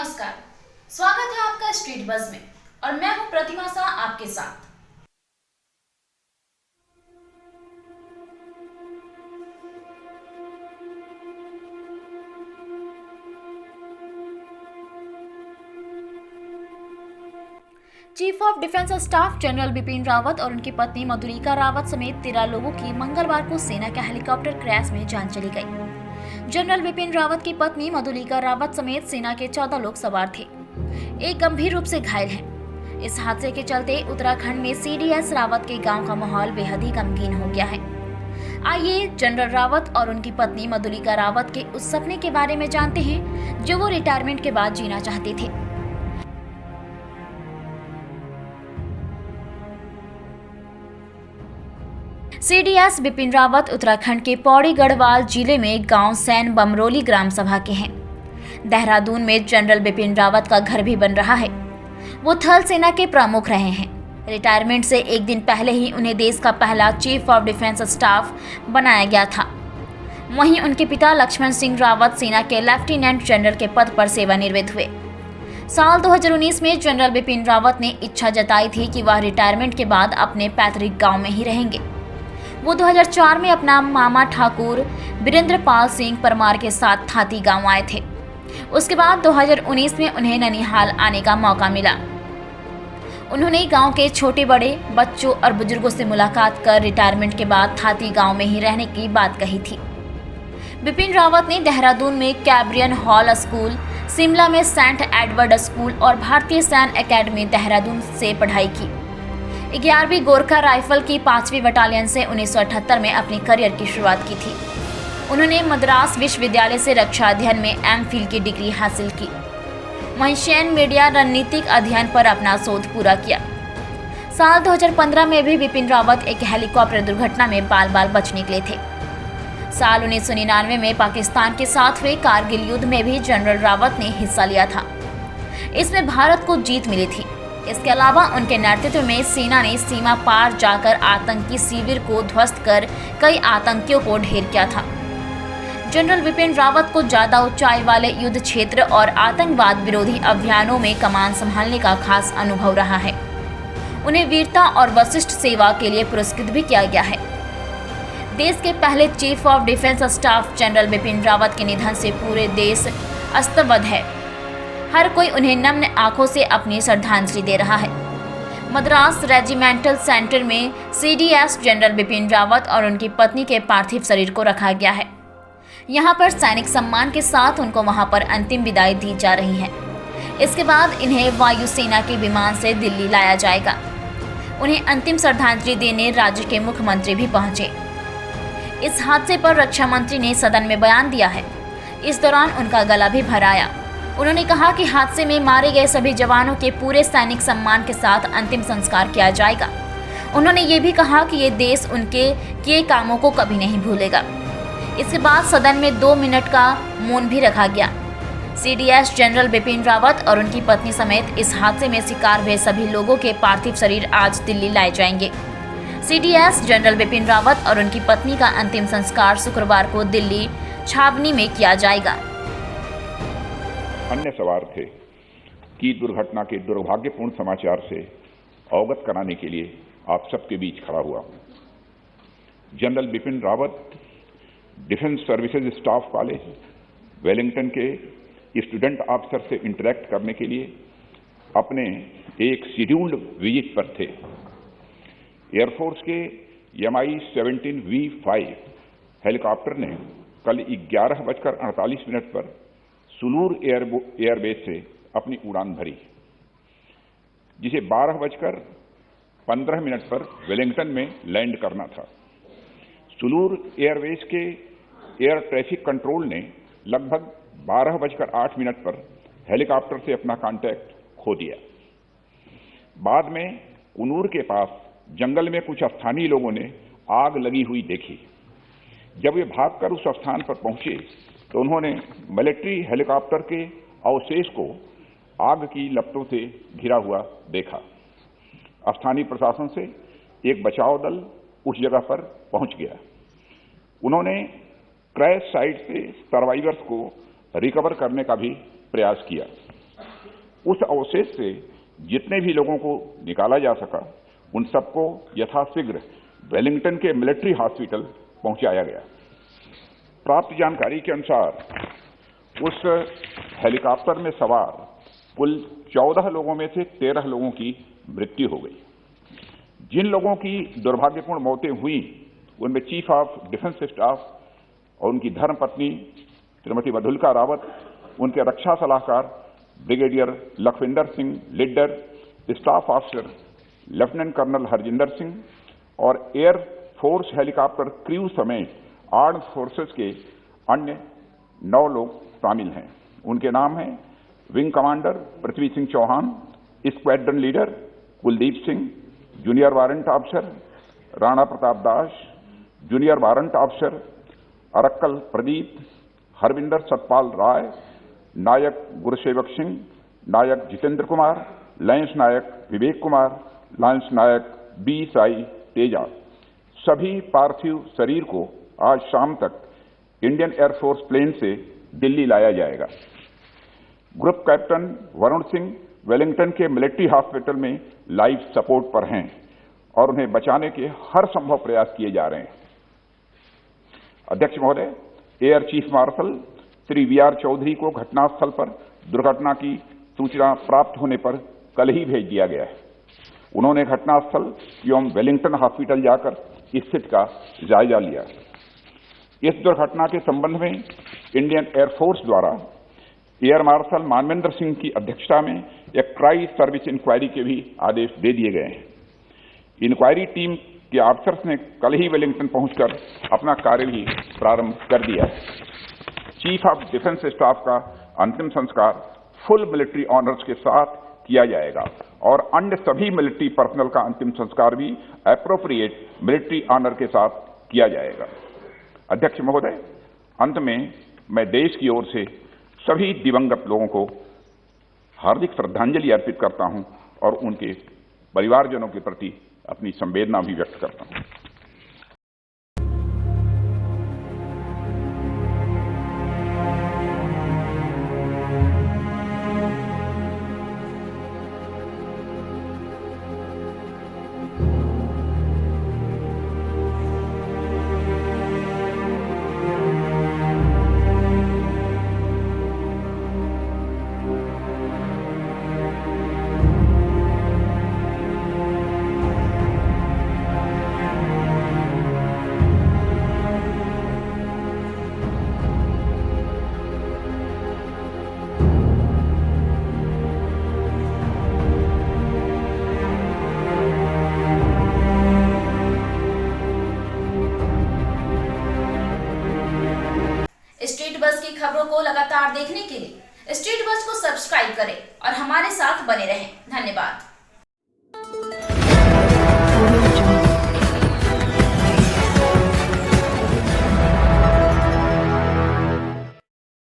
नमस्कार, स्वागत है आपका स्ट्रीट बज़ में और मैं हूं प्रतिमा शाह आपके साथ। Chief of defence staff general Bipin Rawat और उनकी पत्नी मधुलिका रावत समेत 13 लोगों की मंगलवार को सेना के हेलीकॉप्टर क्रैश में जान चली गई। जनरल बिपिन रावत की पत्नी मधुलिका रावत समेत सेना के 14 लोग सवार थे। एक गंभीर रूप से घायल है। इस हादसे के चलते उत्तराखंड में सीडीएस रावत के गांव का माहौल बेहद ही गमगीन हो गया है। आइए जनरल रावत और उनकी पत्नी मधुलिका रावत के उस सपने के बारे में जानते हैं जो वो रिटायरमेंट के बाद जीना चाहते थे। सीडीएस बिपिन रावत उत्तराखंड के पौड़ी गढ़वाल जिले में गांव सैन बमरोली ग्राम सभा के हैं। देहरादून में जनरल बिपिन रावत का घर भी बन रहा है। वो थल सेना के प्रमुख रहे हैं। रिटायरमेंट से एक दिन पहले ही उन्हें देश का पहला चीफ ऑफ डिफेंस स्टाफ बनाया गया था। वहीं उनके पिता लक्ष्मण सिंह रावत सेना के लेफ्टिनेंट जनरल के पद पर सेवानिवृत्त हुए। साल 2019 में जनरल बिपिन रावत ने इच्छा जताई थी कि वह रिटायरमेंट के बाद अपने पैतृक गांव में ही रहेंगे। वो 2004 में अपना मामा ठाकुर वीरेंद्रपाल सिंह परमार के साथ थाती गांव आए थे। उसके बाद 2019 में उन्हें ननिहाल आने का मौका मिला। उन्होंने गांव के छोटे बड़े बच्चों और बुजुर्गों से मुलाकात कर रिटायरमेंट के बाद थाती गांव में ही रहने की बात कही थी। बिपिन रावत ने देहरादून में कैब्रियन हॉल स्कूल, शिमला में सेंट एडवर्ड स्कूल और भारतीय सैन्य अकेडमी देहरादून से पढ़ाई की। 11वीं गोरखा राइफल की 5वीं बटालियन से 1978 में अपनी करियर की शुरुआत की थी। उन्होंने मद्रास विश्वविद्यालय से रक्षा अध्ययन में एमफिल की डिग्री हासिल की। वहीं शैन मीडिया रणनीतिक अध्ययन पर अपना शोध पूरा किया। साल 2015 में भी बिपिन रावत एक हेलीकॉप्टर दुर्घटना में बाल बाल बच निकले थे। साल 1999 में पाकिस्तान के साथ हुए कारगिल युद्ध में भी जनरल रावत ने हिस्सा लिया था। इसमें भारत को जीत मिली थी। इसके अलावा उनके नेतृत्व में सेना ने सीमा पार जाकर आतंकी शिविर को ध्वस्त कर कई आतंकियों को ढेर किया था। जनरल बिपिन रावत को ज्यादा ऊंचाई वाले युद्ध क्षेत्र और आतंकवाद विरोधी अभियानों में कमान संभालने का खास अनुभव रहा है। उन्हें वीरता और वशिष्ठ सेवा के लिए पुरस्कृत भी किया गया है। देश के पहले chief of defence staff general Bipin Rawat के निधन से पूरे देश स्तब्ध है। हर कोई उन्हें नम्र आंखों से अपनी श्रद्धांजलि दे रहा है। मद्रास रेजिमेंटल सेंटर में सीडीएस जनरल बिपिन रावत और उनकी पत्नी के पार्थिव शरीर को रखा गया है। यहां पर सैनिक सम्मान के साथ उनको वहां पर अंतिम विदाई दी जा रही है। इसके बाद इन्हें वायुसेना के विमान से दिल्ली लाया जाएगा। उन्हें अंतिम श्रद्धांजलि देने राज्य के मुख्यमंत्री भी पहुंचे। इस हादसे पर रक्षा मंत्री ने सदन में बयान दिया है। इस दौरान उनका गला भी भराया। उन्होंने कहा कि हादसे में मारे गए सभी जवानों के पूरे सैनिक सम्मान के साथ अंतिम संस्कार किया जाएगा। उन्होंने ये भी कहा कि ये देश उनके किए कामों को कभी नहीं भूलेगा। इसके बाद सदन में 2 मिनट का मौन भी रखा गया। सीडीएस जनरल बिपिन रावत और उनकी पत्नी समेत इस हादसे में शिकार हुए सभी लोगों के पार्थिव शरीर आज दिल्ली लाए जाएंगे। सीडीएस जनरल बिपिन रावत और उनकी पत्नी का अंतिम संस्कार शुक्रवार को दिल्ली छावनी में किया जाएगा। अन्य सवार थे कि दुर्घटना के दुर्भाग्यपूर्ण समाचार से अवगत कराने के लिए आप सबके बीच खड़ा हुआ हूं। General Bipin Rawat defence services staff college Wellington के स्टूडेंट ऑफिसर से इंटरेक्ट करने के लिए अपने एक शेड्यूल्ड विजिट पर थे। एयरफोर्स के MI-17V5 हेलीकॉप्टर ने कल 11:48 पर सुलूर एयरबेस से अपनी उड़ान भरी, जिसे 12:15 पर वेलिंगटन में लैंड करना था। सुलूर एयरबेस के एयर ट्रैफिक कंट्रोल ने लगभग 12:08 पर हेलीकॉप्टर से अपना कांटेक्ट खो दिया। बाद में कुनूर के पास जंगल में कुछ स्थानीय लोगों ने आग लगी हुई देखी। जब वे भागकर उस स्थान पर पहुंचे तो उन्होंने मिलिट्री हेलीकॉप्टर के अवशेष को आग की लपटों से घिरा हुआ देखा। स्थानीय प्रशासन से एक बचाव दल उस जगह पर पहुंच गया। उन्होंने क्रैश साइट से सर्वाइवर्स को रिकवर करने का भी प्रयास किया। उस अवशेष से जितने भी लोगों को निकाला जा सका उन सबको यथाशीघ्र वेलिंगटन के मिलिट्री हॉस्पिटल पहुंचाया गया। प्राप्त जानकारी के अनुसार उस हेलीकॉप्टर में सवार कुल 14 लोगों में से 13 लोगों की मृत्यु हो गई। जिन लोगों की दुर्भाग्यपूर्ण मौतें हुई उनमें चीफ ऑफ डिफेंस स्टाफ और उनकी धर्मपत्नी श्रीमती मधुलिका रावत, उनके रक्षा सलाहकार brigadier Lakhwinder Singh Lidder, staff officer lieutenant colonel Harjinder Singh और एयर फोर्स हेलीकॉप्टर क्रू समेत आर्म्ड फोर्सेस के अन्य 9 लोग शामिल हैं। उनके नाम हैं wing commander Prithvi Singh Chauhan, squadron leader Kuldeep Singh, junior warrant officer Rana Pratap Das, junior warrant officer Arakkal Pradeep, Harvinder Satpal Rai, Naik Gurusewak Singh, Naik Jitendra Kumar, lance Naik Vivek Kumar, lance Naik B Sai Teja. सभी पार्थिव शरीर को आज शाम तक इंडियन एयरफोर्स प्लेन से दिल्ली लाया जाएगा। Group captain Varun Singh Wellington के मिलिट्री हॉस्पिटल में लाइफ सपोर्ट पर हैं और उन्हें बचाने के हर संभव प्रयास किए जा रहे हैं। अध्यक्ष महोदय, air chief marshal Shri VR Chaudhary को घटनास्थल पर दुर्घटना की सूचना प्राप्त होने पर कल ही भेज दिया गया है। उन्होंने घटनास्थल एवं वेलिंगटन हॉस्पिटल जाकर स्थिति का जायजा लिया। इस दुर्घटना के संबंध में इंडियन एयरफोर्स द्वारा एयर मार्शल मानवेंद्र सिंह की अध्यक्षता में एक ट्राई सर्विस इंक्वायरी के भी आदेश दे दिए गए हैं। इंक्वायरी टीम के ऑफिसर्स ने कल ही वेलिंगटन पहुंचकर अपना कार्य भी प्रारंभ कर दिया है। चीफ ऑफ डिफेंस स्टाफ का अंतिम संस्कार फुल मिलिट्री ऑनर्स के साथ किया जाएगा और अन्य सभी मिलिट्री पर्सनल का अंतिम संस्कार भी एप्रोप्रिएट मिलिट्री ऑनर के साथ किया जाएगा। अध्यक्ष महोदय, अंत में मैं देश की ओर से सभी दिवंगत लोगों को हार्दिक श्रद्धांजलि अर्पित करता हूं और उनके परिवारजनों के प्रति अपनी संवेदना भी व्यक्त करता हूं। स्ट्रीट बज़ की खबरों को लगातार देखने के लिए स्ट्रीट बज़ को सब्सक्राइब करें और हमारे साथ बने रहें। धन्यवाद।